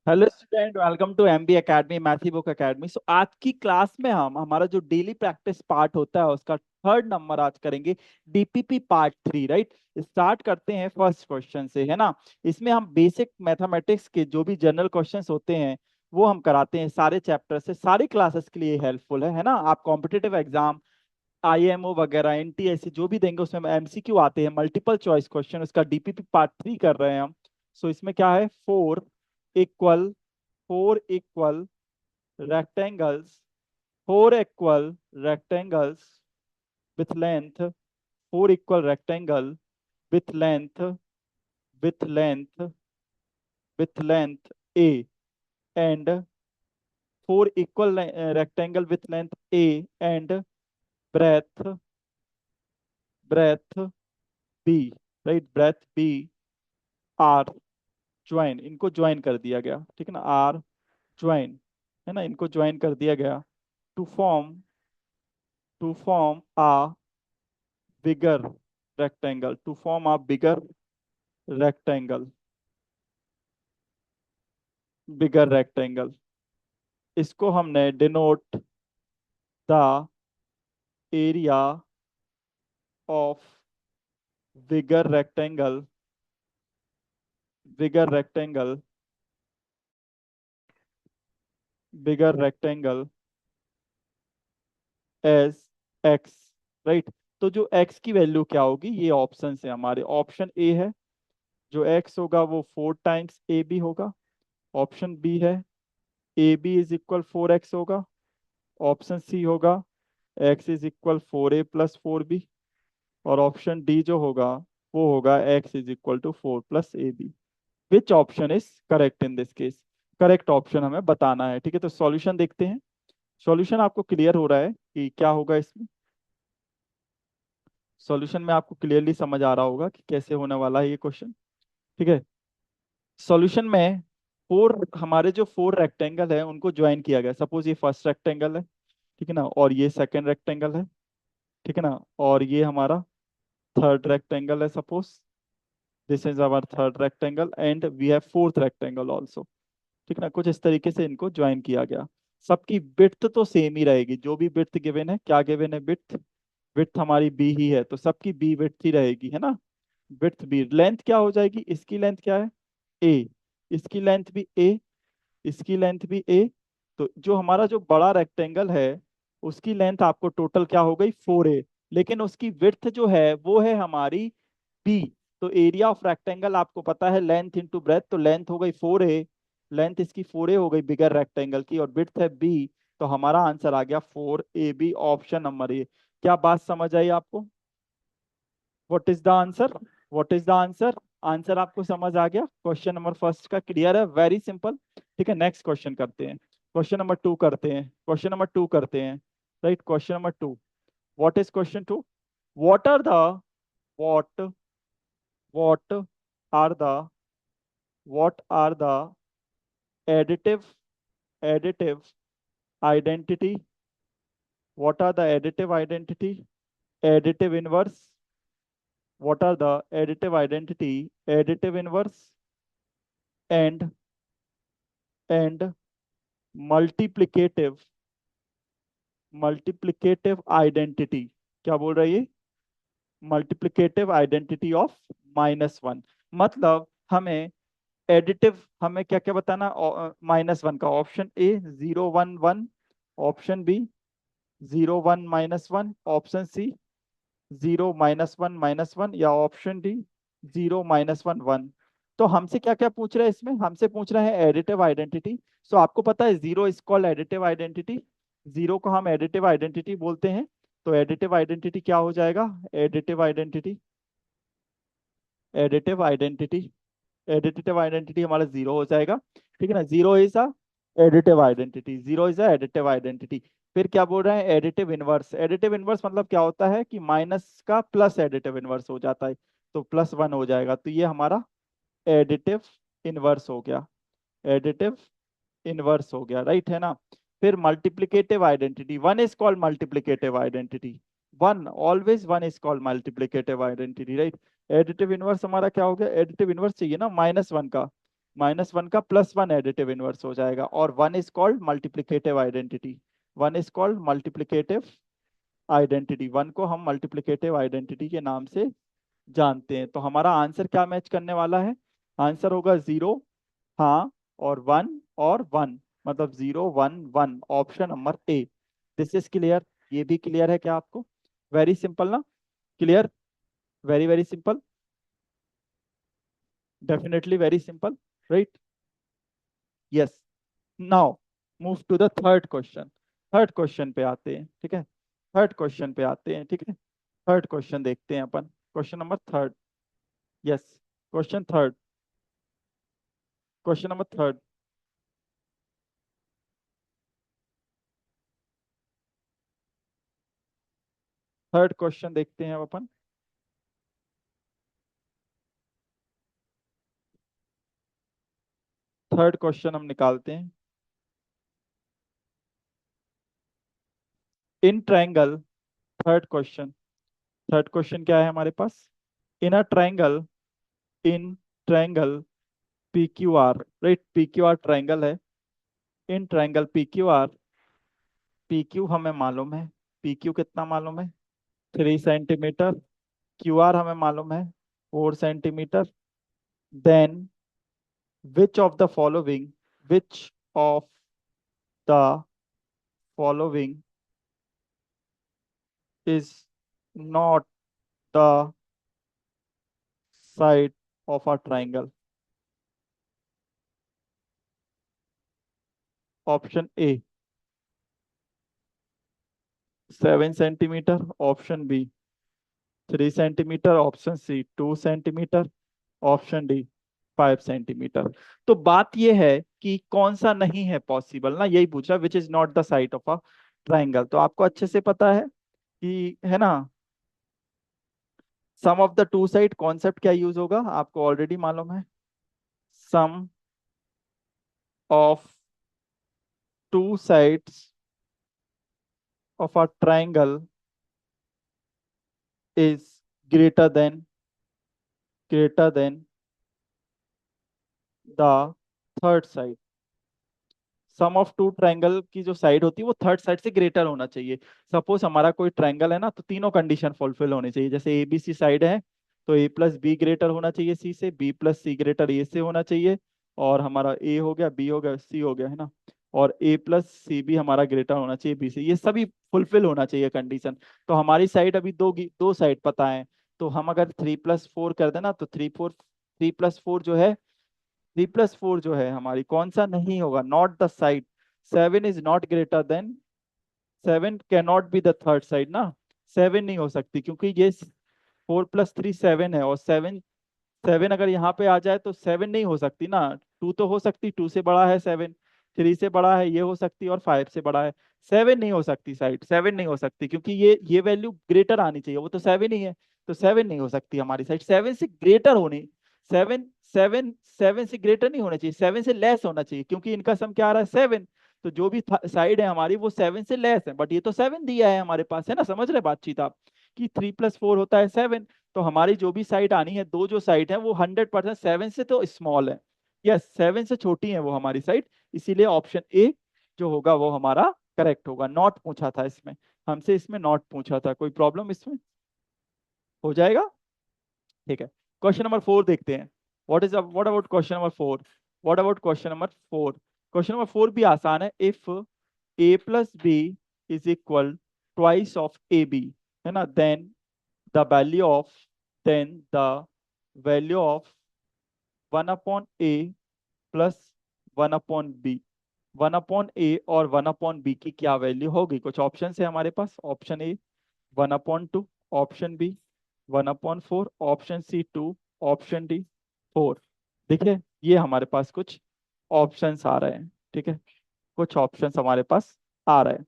Hello student, welcome to MB academy maths book academy. So आज की class में हम हमारा जो डेली प्रैक्टिस पार्ट होता है उसका थर्ड नंबर आज करेंगे। DPP part 3, right. स्टार्ट करते हैं फर्स्ट क्वेश्चन से, है ना। इसमें हम बेसिक मैथमेटिक्स के जो भी जनरल क्वेश्चंस होते हैं वो हम कराते हैं सारे चैप्टर से। सारी क्लासेस के लिए हेल्पफुल है ना। आप कॉम्पिटिटिव एग्जाम, आईएमओ वगैरह, एनटीएससी जो भी देंगे उसमें एमसीक्यू आते हैं, मल्टीपल चॉइस क्वेश्चन। उसका डीपीपी पार्ट 3 कर रहे हैं हम। सो इसमें क्या है, equal four equal rectangles four equal rectangles with length four equal rectangle with length with length with length a and four equal rectangle with length a and breadth breadth b, right, breadth b r join, इनको join कर दिया गया, ठीक है ना। Are join, है ना, इनको ज्वाइन कर दिया गया to form a bigger to form a bigger rectangle bigger rectangle। इसको हमने denote the area of bigger rectangle bigger rectangle bigger rectangle as X, right. तो जो एक्स की वैल्यू क्या होगी, ये ऑप्शन है हमारे। ऑप्शन ए है, जो एक्स होगा वो 4 टाइम्स ए बी होगा। ऑप्शन बी है A B is equal 4x होगा। ऑप्शन सी होगा एक्स इज इक्वल 4a+4b। और ऑप्शन डी जो होगा वो होगा X is equal to 4+ab। Which option is correct in this case? Correct option हमें बताना है, ठीक है। तो सॉल्यूशन देखते हैं। सॉल्यूशन आपको क्लियर हो रहा है कि क्या होगा इसमें? सॉल्यूशन में आपको क्लियरली समझ आ रहा होगा कि कैसे होने वाला है ये क्वेश्चन, ठीक है। सॉल्यूशन में हमारे जो फोर रेक्टेंगल है उनको ज्वाइन किया गया। सपोज ये फर्स्ट रेक्टेंगल है, ठीक है ना, और ये सेकंड रेक्टेंगल है, ठीक है ना, और ये हमारा थर्ड रेक्टेंगल है। Suppose this is our third rectangle and we have fourth rectangle also, ठीक है ना। कुछ इस तरीके से इनको ज्वाइन किया गया। सबकी विड्थ तो सेम ही रहेगी। जो भी विड्थ गिवन है, क्या गिवन है, विड्थ। विड्थ हमारी बी ही है तो सबकी बी विड्थ ही रहेगी, है ना। Width B. लेंथ क्या हो जाएगी, इसकी लेंथ क्या है, ए। इसकी लेंथ भी ए, इसकी लेंथ भी ए। तो जो हमारा जो बड़ा रेक्टेंगल है उसकी लेंथ आपको टोटल क्या हो गई, 4a। लेकिन उसकी विड्थ जो है वो है हमारी बी। तो एरिया ऑफ रेक्टेंगल आपको पता है लेंथ इंटू ब्रेथ, तो लेंथ हो गई 4a। लेंथ इसकी 4a हो गई बिगर रेक्टेंगल की, और विड्थ है बी। तो हमारा आंसर आ गया 4ab, ऑप्शन नंबर ए। क्या बात समझ आई आपको? What is the answer? What is the answer? Answer आपको समझ आ गया? क्वेश्चन नंबर फर्स्ट का क्लियर है, वेरी सिंपल। ठीक है, नेक्स्ट क्वेश्चन करते हैं। क्वेश्चन नंबर टू करते हैं, क्वेश्चन नंबर टू करते हैं। Right, question number two. What is question two? What are the what what are the what are the additive additive identity? What are the additive identity? Additive inverse. What are the additive identity? Additive inverse and and multiplicative multiplicative identity। क्या बोल रहा है ये? Multiplicative identity of -1। मतलब हमें additive, हमें क्या क्या बताना, -1 का। Option A 0 1 1, option B 0 1 - 1, option C 0 - 1 - 1, या ऑप्शन डी 0 - 1 1। तो हमसे क्या क्या पूछ रहे हैं इसमें? हमसे पूछ रहे हैं एडिटिव आइडेंटिटी। सो आपको पता है zero is called additive identity. Zero को हम एडिटिव आइडेंटिटी बोलते हैं। तो एडिटिव आइडेंटिटी क्या हो जाएगा? Additive identity additive identity additive identity हमारा जीरो हो जाएगा, ठीक है ना। Zero is a additive identity, zero is a additive identity. फिर क्या बोल रहे हैं, एडिटिव इनवर्स। एडिटिव इनवर्स मतलब क्या होता है कि माइनस का प्लस एडिटिव इनवर्स हो जाता है, तो +1 हो जाएगा। तो ये हमारा एडिटिव इनवर्स हो गया, एडिटिव इनवर्स हो गया, राइट, है ना। फिर multiplicative identity, one is called multiplicative identity. One, always one is called multiplicative identity, right. Additive inverse हमारा क्या हो गया? एडिटिव इनवर्स चाहिए ना -1 का। -1 का +1 एडिटिव इनवर्स हो जाएगा, और 1 is called multiplicative identity. 1 is called multiplicative identity, 1 को हम मल्टीप्लिकेटिव आइडेंटिटी के नाम से जानते हैं। तो हमारा आंसर क्या मैच करने वाला है? आंसर होगा 0, हाँ, और 1 और 1, मतलब 0 1 1, option number A. This is clear? ये भी क्लियर है क्या आपको? वेरी सिंपल ना? Clear? Very very simple, definitely very simple, right? Yes. Now move to the third question. Third question पे आते हैं, ठीक है? थर्ड क्वेश्चन पे आते हैं, ठीक है? थर्ड क्वेश्चन देखते हैं अपन, question number third. Yes, question third, question number third. Third question देखते हैं अब अपन। थर्ड क्वेश्चन हम निकालते हैं। In triangle, third question, third question क्या है हमारे पास? In a triangle, in triangle P Q R, right? P Q R triangle है। In triangle P Q R, P Q हमें मालूम है। पी क्यू कितना मालूम है? 3 सेंटीमीटर। क्यू आर हमें मालूम है 4 centimetre. Then which of the following, which of the following is not the side of a triangle? Option A 7 centimetre, option B 3 centimetre, option C 2 centimetre, option D 5 centimetre. तो बात यह है कि कौन सा नहीं है पॉसिबल ना, यही पूछा, which is not the side of a triangle. तो आपको अच्छे से पता है कि, है ना, sum of the two side concept क्या यूज होगा, आपको ऑलरेडी मालूम है। Sum of two sides of a triangle is greater than, greater than the third side. Sum of two triangle की जो साइड होती है वो थर्ड साइड से ग्रेटर होना चाहिए। सपोज हमारा कोई ट्रायंगल है ना, तो तीनों कंडीशन फुलफिल होनी चाहिए। जैसे ए बी सी साइड है, तो ए प्लस बी ग्रेटर होना चाहिए सी से, बी प्लस सी ग्रेटर ए से होना चाहिए, और हमारा ए हो गया, बी हो गया, सी हो गया, है ना, और ए प्लस सी भी हमारा ग्रेटर होना चाहिए बी से। ये सभी फुलफिल होना चाहिए कंडीशन। तो हमारी साइड अभी दो साइड पता है। तो हम अगर 3+4 कर देना, तो 3+4 जो है, 3+4 जो है हमारी, कौन सा नहीं होगा? Not the side. 7 is not greater than, 7 can not be the third side ना। 7 नहीं हो सकती, क्योंकि ये 4+3 7 है, और 7, 7 अगर यहाँ पे आ जाए तो 7 नहीं हो सकती ना। 2 तो हो सकती, 2 से बड़ा है 7, 3 से बड़ा है ये हो सकती, और 5 से बड़ा है। 7 नहीं हो सकती साइड, 7 नहीं हो सकती, क्योंकि ये वैल्यू ग्रेटर आनी चाहिए, वो तो 7 ही है। तो 7 नहीं हो सकती हमारी साइड, 7 से ग्रेटर होनी, 7 7 7 से ग्रेटर नहीं होना चाहिए, 7 से लेस होना चाहिए, क्योंकि इनका सम क्या आ रहा है? 7। तो जो भी साइड है हमारी वो 7 से लेस है, बट ये तो 7 दिया है हमारे पास, है ना? समझ रहे बातचीत आप, कि 3+4 होता है 7। तो हमारी जो भी साइड आनी है, दो जो साइड है वो 100% 7 से तो स्मॉल है, यस, 7 से छोटी है वो हमारी साइड। इसीलिए ऑप्शन ए जो होगा वो हमारा करेक्ट होगा। नॉट पूछा था इसमें हमसे, इसमें नॉट पूछा था, कोई प्रॉब्लम इसमें? हो जाएगा, ठीक है। क्वेश्चन नंबर 4 देखते हैं। What about question number 4? What about question number 4? Question number 4 भी आसान है। If A plus B is equal twice of A B, है ना, then the value of, then the value of 1/a plus 1/b, 1/a और 1/b की क्या value होगी? कुछ ऑप्शन है हमारे पास। Option A 1/2, option B 1/4, option C 2, option D 4। देखिए, ये हमारे पास कुछ ऑप्शंस आ रहे हैं, ठीक है? कुछ ऑप्शंस हमारे पास आ रहे हैं।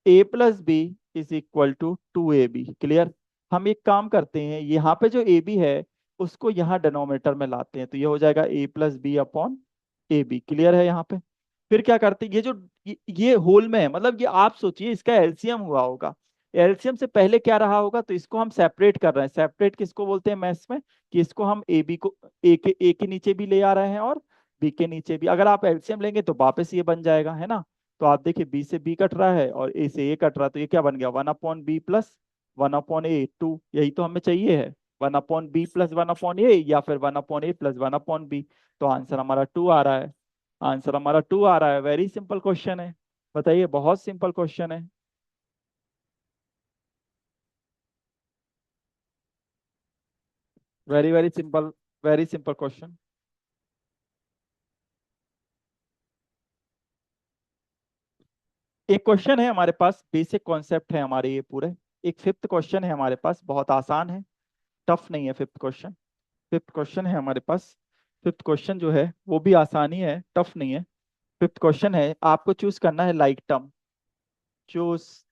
A plus B is equal to 2ab, clear? हम एक काम करते हैं, यहाँ पे जो ए बी है उसको यहाँ डिनोमिनेटर में लाते हैं, तो ये हो जाएगा A plus B upon A B, clear है यहाँ पे? फिर क्या करते हैं, ये होल में है, मतलब ये आप सोचिए इसका एलसीएम हुआ होगा। एलसीएम से पहले क्या रहा होगा, तो इसको हम सेपरेट कर रहे हैं। सेपरेट किसको बोलते हैं मैथ्स में? कि इसको हम ए बी को ए के नीचे भी ले आ रहे हैं, और बी के नीचे बी, अगर आप एलसीएम लेंगे तो वापस ये बन जाएगा, है ना। तो आप देखिए बी से बी कट रहा है और ए से ए कट रहा है, तो ये क्या बन गया, 1/b प्लस 1/a 2, यही तो हमें चाहिए है, 1/b प्लस 1/a या फिर 1/a प्लस 1/b। तो आंसर हमारा 2 आ रहा है, आंसर हमारा 2 आ रहा है। वेरी सिंपल क्वेश्चन है, बताइए, बहुत सिंपल क्वेश्चन है। Very very simple, very simple question. एक क्वेश्चन है हमारे पास, बेसिक कॉन्सेप्ट है हमारे ये पूरे। एक फिफ्थ क्वेश्चन है हमारे पास, बहुत आसान है, टफ नहीं है फिफ्थ क्वेश्चन। फिफ्थ क्वेश्चन है हमारे पास, फिफ्थ क्वेश्चन जो है वो भी आसानी है, टफ नहीं है। फिफ्थ क्वेश्चन है, आपको चूज करना है like term. Choose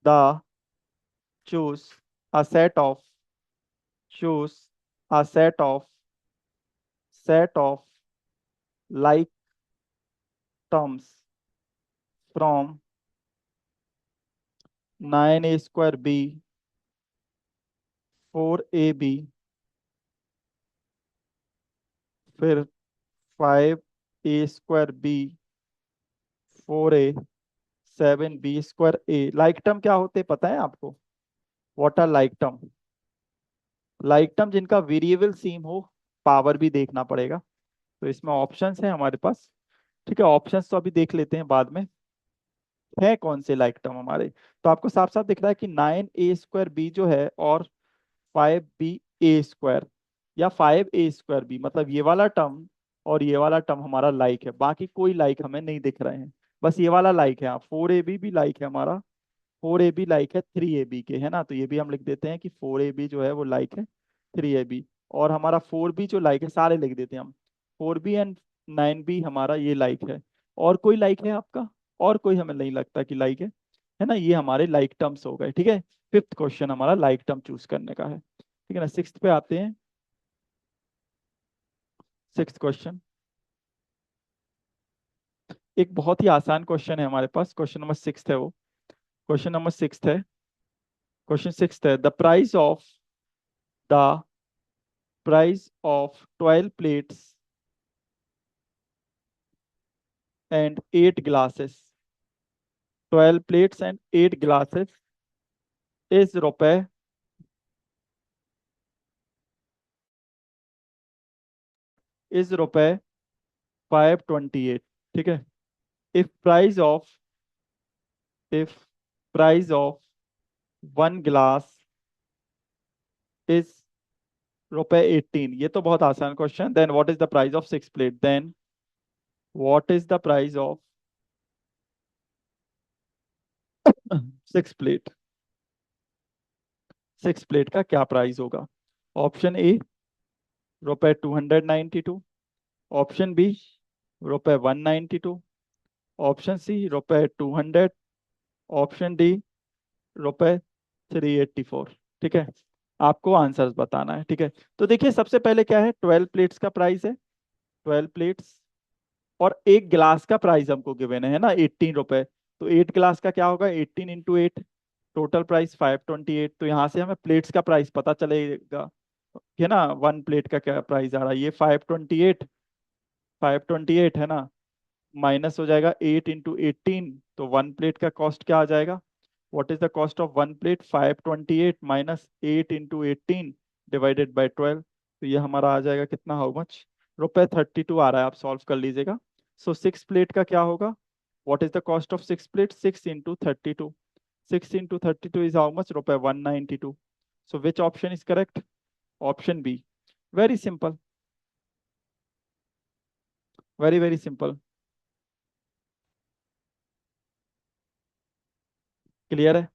the choose a set of choose a set of like terms from 9a² b 4ab, फिर 5a² b 4a 7b²a। Like term क्या होते हैं पता है आपको? What are like term? Like term जिनका वेरिएबल सीम हो, power भी देखना पड़ेगा। तो इसमें ऑप्शंस हैं हमारे पास, ठीक है, ऑप्शंस तो अभी देख लेते हैं बाद में। है कौन से लाइक टर्म हमारे? तो आपको साफ साफ दिख रहा है कि 9a² b जो है और 5b a², या 5a²b, मतलब ये वाला टर्म और ये वाला टर्म हमारा लाइक है, बाकी कोई लाइक हमें नहीं दिख रहे हैं। बस ये वाला लाइक है, हाँ 4ab भी लाइक है हमारा, 4ab लाइक है 3ab के, है ना। तो ये भी हम लिख देते हैं कि 4ab जो है वो लाइक है 3ab। और हमारा 4b जो लाइक है, सारे लिख देते हैं हम, 4b एंड 9b हमारा ये लाइक है। और कोई लाइक है आपका? और कोई हमें नहीं लगता कि लाइक है ना। ये हमारे लाइक टर्म्स हो गए, ठीक है। फिफ्थ क्वेश्चन हमारा लाइक टर्म चूज करने का है, ठीक है ना। सिक्स्थ पे आते हैं। सिक्स्थ क्वेश्चन एक बहुत ही आसान क्वेश्चन है हमारे पास, क्वेश्चन नंबर सिक्स है वो। क्वेश्चन नंबर सिक्स है, क्वेश्चन सिक्स है, the price of 12 plates and 8 glasses, 12 plates and 8 glasses is rupaye, is rupaye 528, ठीक है। If price of if price of 1 glass is rupaye 18, ये तो बहुत आसान question. Then what is the price of 6 plate, then what is the price of 6 plate, 6 plate का क्या price होगा? Option A, रुपए 292। ऑप्शन बी, रुपए 192। ऑप्शन सी, रुपए 200। ऑप्शन डी, रुपए 384, ठीक है। आपको आंसर्स बताना है, ठीक है। तो देखिए सबसे पहले क्या है, 12 प्लेट्स का प्राइस है, 12 प्लेट्स, और एक गिलास का प्राइस हमको गिवन है ना, 18 रुपए। तो 8 ग्लास का क्या होगा, 18 × 8, टोटल प्राइस 528। तो यहाँ से हमें प्लेट्स का प्राइस पता चलेगा, है ना। 1 प्लेट का क्या प्राइस आ रहा है, ये 528, 528 है ना। माइनस हो जाएगा 8 × 18, तो 1 प्लेट का कॉस्ट क्या आ जाएगा? What is the cost of 1 plate? 528 minus 8 × 18 divided by 12। तो ये हमारा आ जाएगा कितना, हाउ मच, रुपए 32 आ रहा है, आप सॉल्व कर लीजिएगा। सो 6 प्लेट का क्या होगा? What is the cost of 6 plate? 6 × 32, 6 × 32 is how much, रुपए 192। So which option is correct? Option B. Very simple, very very simple. Clear है?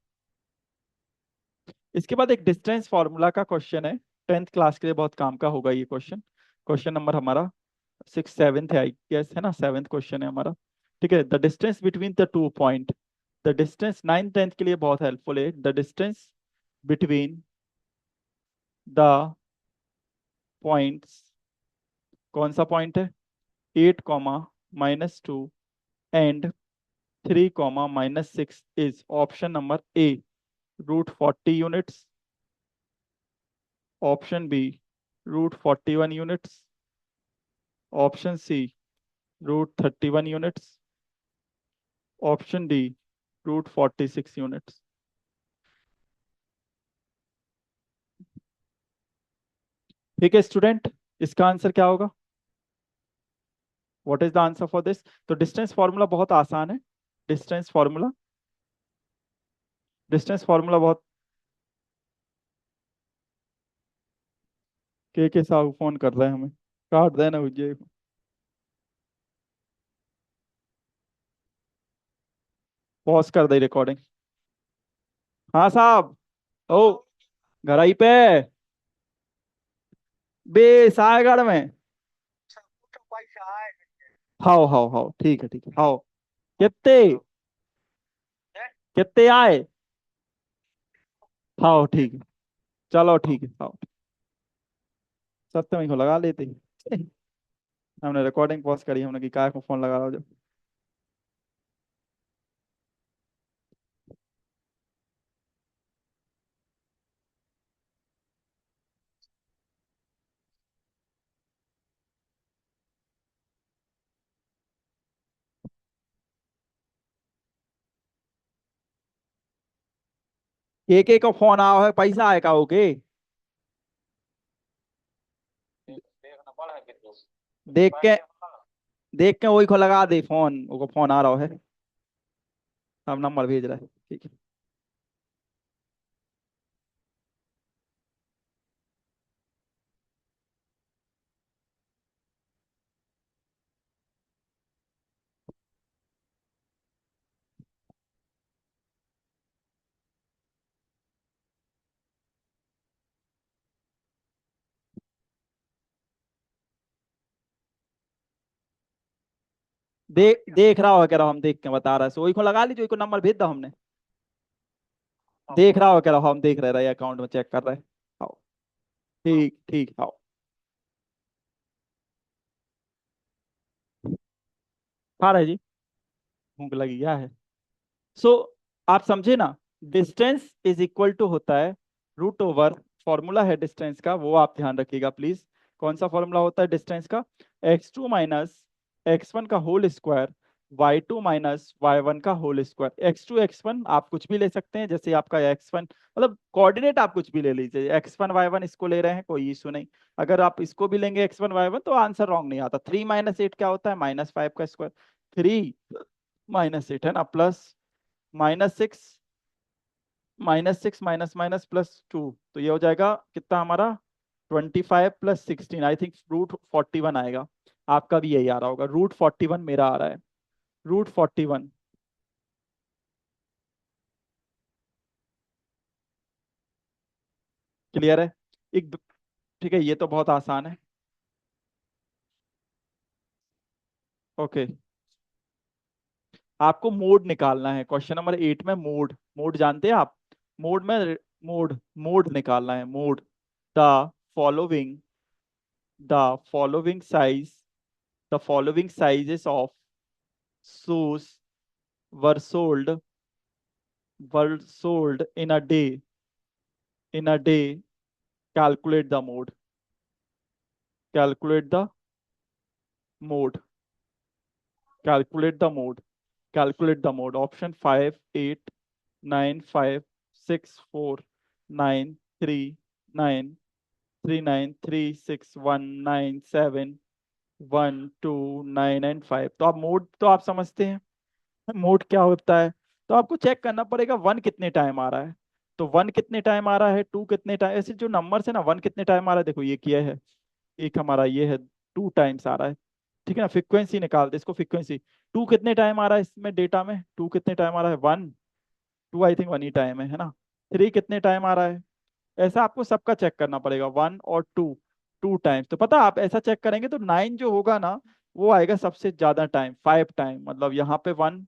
इसके बाद एक डिस्टेंस फॉर्मूला का क्वेश्चन है, 10th क्लास के लिए बहुत काम का होगा ये क्वेश्चन। क्वेश्चन नंबर हमारा सिक्स सेवेंथ है, आई गेस, है ना, सेवेंथ क्वेश्चन है हमारा, ठीक है। The distance between the two point, the distance 9th 10th के लिए बहुत हेल्पफुल है। The distance between the points, कौन सा पॉइंट है, 8, -2 and 3, -6 is option number A, √40 units. Option B, √41 units. Option C √31 units. Option D √46 units. ठीक है student, इसका आंसर क्या होगा? What is the answer for this? तो डिस्टेंस फार्मूला बहुत आसान है। डिस्टेंस फार्मूला, डिस्टेंस फार्मूला बहुत। के साहब फोन कर रहे हैं हमें, काट देना मुझे। पॉज कर दे रिकॉर्डिंग। हाँ साहब। ओ, घर आई पे बे सायगढ़ में। हाओ हाओ हाओ, ठीक है हाओ। कितने? कितने आए? हाओ ठीक है। चलो ठीक है हाओ। सत्य में को लगा लेते। हमने रिकॉर्डिंग पॉज करी, हमने कि काय को फोन लगा रहा हो जब। के का फोन आओ है, पैसा आए का ओके। देख के, देख के वही को लगा दे फोन, वो फोन आ रहा है। हम नंबर भेज रहा है, ठीक है। देख रहा हो कह रहा हूँ, हम देख के बता रहा है, सो वही को लगा लीजिए, वही को नंबर भेज दो हमने। देख रहा हो कह रहा हूँ, हम देख रहे अकाउंट में चेक कर रहे हैं। आओ। ठीक ठीक आओ। खा रहे जी, भूख लगी क्या है। सो आप समझे ना, डिस्टेंस इज इक्वल टू होता है √, फॉर्मूला है डिस्टेंस का, वो आप ध्यान रखिएगा प्लीज। कौन सा फॉर्मूला होता है डिस्टेंस का? x2 - x1 का होल स्क्वायर, y2 - y1 का होल स्क्वायर। x2 x1 आप कुछ भी ले सकते हैं, जैसे आपका x1 मतलब कोऑर्डिनेट आप कुछ भी ले लीजिए, x1 y1 इसको ले रहे हैं कोई इशू नहीं। अगर आप इसको भी लेंगे x1 y1 तो आंसर रॉन्ग नहीं आता। 3 - 8 क्या होता है? -5 का स्क्वायर। 3 - 8 है ना, प्लस -6, -6 माइनस माइनस +2, तो ये हो जाएगा कितना हमारा? 25 + 16, आई थिंक √41 आएगा। आपका भी यही आ रहा होगा, √41 मेरा आ रहा है। √41। क्लियर है? एक, ठीक है, ये तो बहुत आसान है। ओके, आपको मोड निकालना है क्वेश्चन नंबर 8 में। मोड, मोड जानते हैं आप? मोड में, मोड, मोड निकालना है, mode. The following, the following sizes of shoes were sold in a day, calculate the mode, calculate the mode, calculate the mode, calculate the mode। Option 5, 8, 9, 5, 6, 4, 9, 3, 9, 3, 6, 1, 9, 7, 1, 2, 9 and 5। तो आप mode तो आप समझते हैं mode क्या होता है। तो आपको चेक करना पड़ेगा वन कितने टाइम आ रहा है। तो वन कितने टाइम आ रहा है, टू कितने टाइम, ऐसे जो नंबर है ना, वन कितने टाइम आ रहा है, देखो ये किया है, एक हमारा ये है 2 टाइम्स आ रहा है। ठीक है ना, फ्रीक्वेंसी निकालते हैं इसको, फ्रीक्वेंसी। टू कितने टाइम आ रहा है इसमें डेटा में, टू कितने टाइम आ रहा है? One. Two I think one ही टाइम है ना। थ्री कितने टाइम आ रहा है? ऐसा आपको सबका चेक करना पड़ेगा, वन और टू, 2 टाइम्स। तो पता आप ऐसा चेक करेंगे तो 9 जो होगा ना, वो आएगा सबसे ज्यादा टाइम, 5 टाइम। मतलब यहाँ पे 1,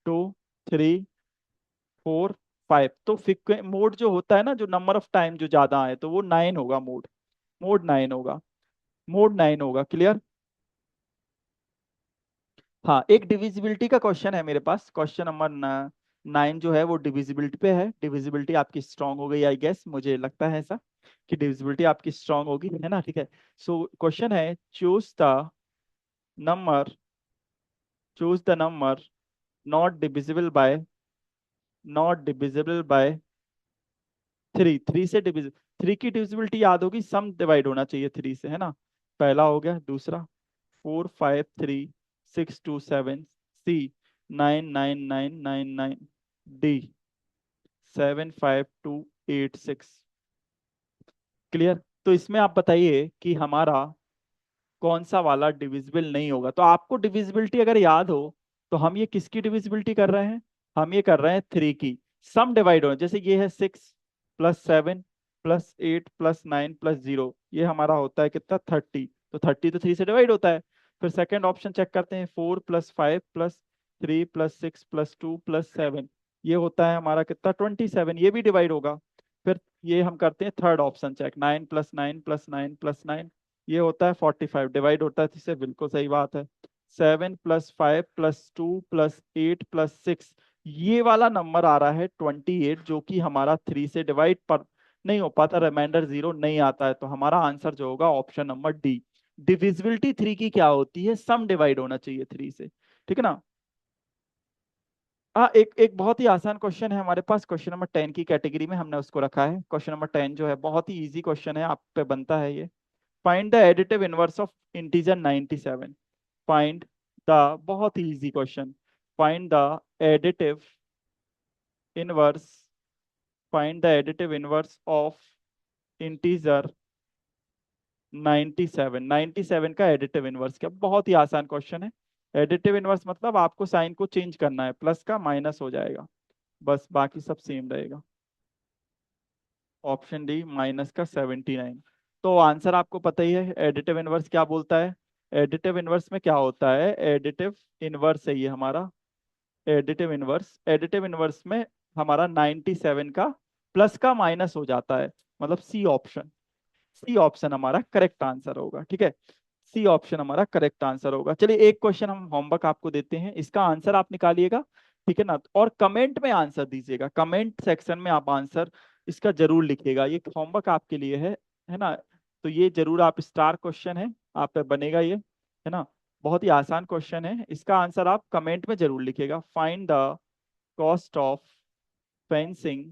2, 3, 4, 5। तो मोड जो होता है ना, जो नंबर ऑफ टाइम जो ज्यादा आए, तो वो 9 होगा मोड। मोड 9 होगा, मोड 9 होगा। क्लियर? हाँ, एक डिविजिबिलिटी का क्वेश्चन है मेरे पास, क्वेश्चन नंबर 9 जो है वो डिविजिबिलिटी पे है। डिविजिबिलिटी आपकी स्ट्रांग हो गई, आई गेस, मुझे लगता है ऐसा कि डिविजिबिलिटी आपकी स्ट्रांग होगी, है ना। ठीक है, सो क्वेश्चन है, choose the number, choose the number not divisible by, not divisible by three, three से डिविजिबल, थ्री की डिविजिबिलिटी याद होगी, सम डिवाइड होना चाहिए थ्री से, है ना। पहला हो गया, दूसरा 4 5 3 6 2 7, सी 9 9 9 9 9, डी 7 5 2 8 6। क्लियर। तो इसमें आप बताइए कि हमारा कौन सा वाला डिविजिबल नहीं होगा। तो आपको डिविजिबिलिटी अगर याद हो, तो हम ये किसकी डिविजिबिलिटी कर रहे हैं, हम ये कर रहे हैं थ्री की। सम डिवाइड हो, जैसे ये है 6 + 7 + 8 + 9 + 0, ये हमारा होता है कितना, 30। तो 30 तो थ्री से डिवाइड होता है। फिर सेकंड ऑप्शन चेक करते हैं, 4 + 5 + 3 + 6 + 2 + 7, ये होता है हमारा कितना, 27, ये भी डिवाइड होगा। फिर ये हम करते हैं थर्ड ऑप्शन चेक, 9 + 9 + 9 + 9, ये होता है 45, डिवाइड होता है इससे, बिल्कुल सही बात है। 7 + 5 + 2 + 8 + 6, ये वाला नंबर आ रहा है 28, जो कि हमारा थ्री से डिवाइड पर नहीं हो पाता, रिमाइंडर जीरो नहीं आता है। तो हमारा आंसर जो होगा option number D. Divisibility three की क्या होती है, सम डिवाइड होना चाहिए थ्री से, ठीक है ना। हाँ, एक एक बहुत ही आसान क्वेश्चन है हमारे पास, क्वेश्चन नंबर 10 की कैटेगरी में हमने उसको रखा है। क्वेश्चन नंबर 10 जो है बहुत ही इजी क्वेश्चन है, आप पे बनता है ये। Find the additive inverse of integer 97। Find the, बहुत ही easy question, find the additive inverse, find the additive inverse of integer 97। 97 का एडिटिव इनवर्स क्या, बहुत ही आसान क्वेश्चन है। एडिटिव इनवर्स मतलब आपको साइन को चेंज करना है, प्लस का माइनस हो जाएगा, बस बाकी सब सेम रहेगा। Option D -79। तो आंसर आपको पता ही है, एडिटिव इनवर्स क्या बोलता है। एडिटिव इनवर्स में क्या होता है, एडिटिव इनवर्स है ये हमारा, एडिटिव इनवर्स, एडिटिव इनवर्स में हमारा 97 का प्लस का माइनस हो जाता है, मतलब सी ऑप्शन, सी ऑप्शन हमारा करेक्ट आंसर होगा, ठीक है। सी ऑप्शन हमारा करेक्ट आंसर होगा। चलिए एक क्वेश्चन हम होमवर्क आपको देते हैं, इसका आंसर आप निकालिएगा, ठीक है ना। और कमेंट में आंसर दीजिएगा, कमेंट सेक्शन में आप आंसर इसका जरूर लिखिएगा, ये होमवर्क आपके लिए है ना। तो ये जरूर आप, स्टार क्वेश्चन है, आप पे बनेगा ये, है ना। बहुत ही आसान क्वेश्चन है, इसका आंसर आप कमेंट में जरूर लिखिएगा। Find the cost of fencing,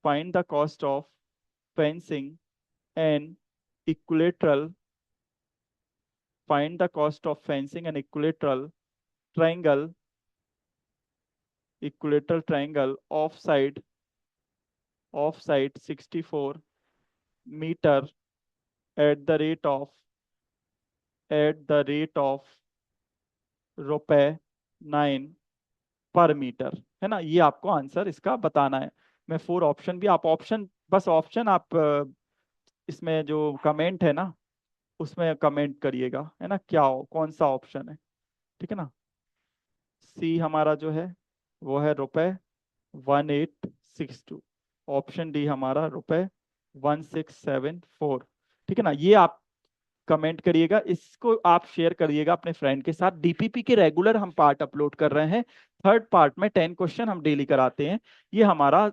find the cost of fencing an equilateral, find the cost of fencing an triangle, equilateral triangle offside 64 meter at the rate of, at the rate of रुपए 9 पर metre, है ना। ये आपको answer इसका बताना है। मैं फोर ऑप्शन भी, आप ऑप्शन, बस ऑप्शन आप इसमें जो कमेंट है ना, उसमें कमेंट करिएगा, है ना, क्या हो, कौन सा ऑप्शन है, ठीक है ना। सी हमारा जो है वो है रुपए 1862। ऑप्शन डी हमारा रुपए 1674, ठीक है ना। ये आप कमेंट करिएगा, इसको आप शेयर करिएगा अपने फ्रेंड के साथ। डीपीपी के रेगुलर हम पार्ट अपलोड कर रहे हैं, थर्ड पार्ट में 10 क्वेश्चन हम डेली कराते हैं, ये हमारा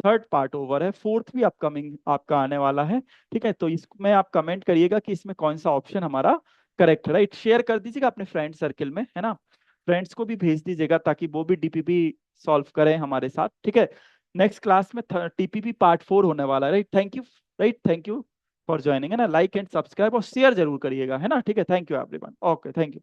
थर्ड पार्ट ओवर है, फोर्थ भी अपकमिंग आपका आने वाला है, ठीक है। तो इसमें आप कमेंट करिएगा कि इसमें कौन सा ऑप्शन हमारा करेक्ट है, राइट। शेयर कर दीजिएगा अपने फ्रेंड सर्किल में, है ना, फ्रेंड्स को भी भेज दीजिएगा ताकि वो भी डीपीपी सॉल्व करें हमारे साथ, ठीक है। नेक्स्ट क्लास में टीपीपी पार्ट 4 होने वाला है, right. Thank you, right, thank you for joining, है ना। लाइक एंड सब्सक्राइब और शेयर जरूर करिएगा, है ना, ठीक है। Thank you everyone, okay, thank you.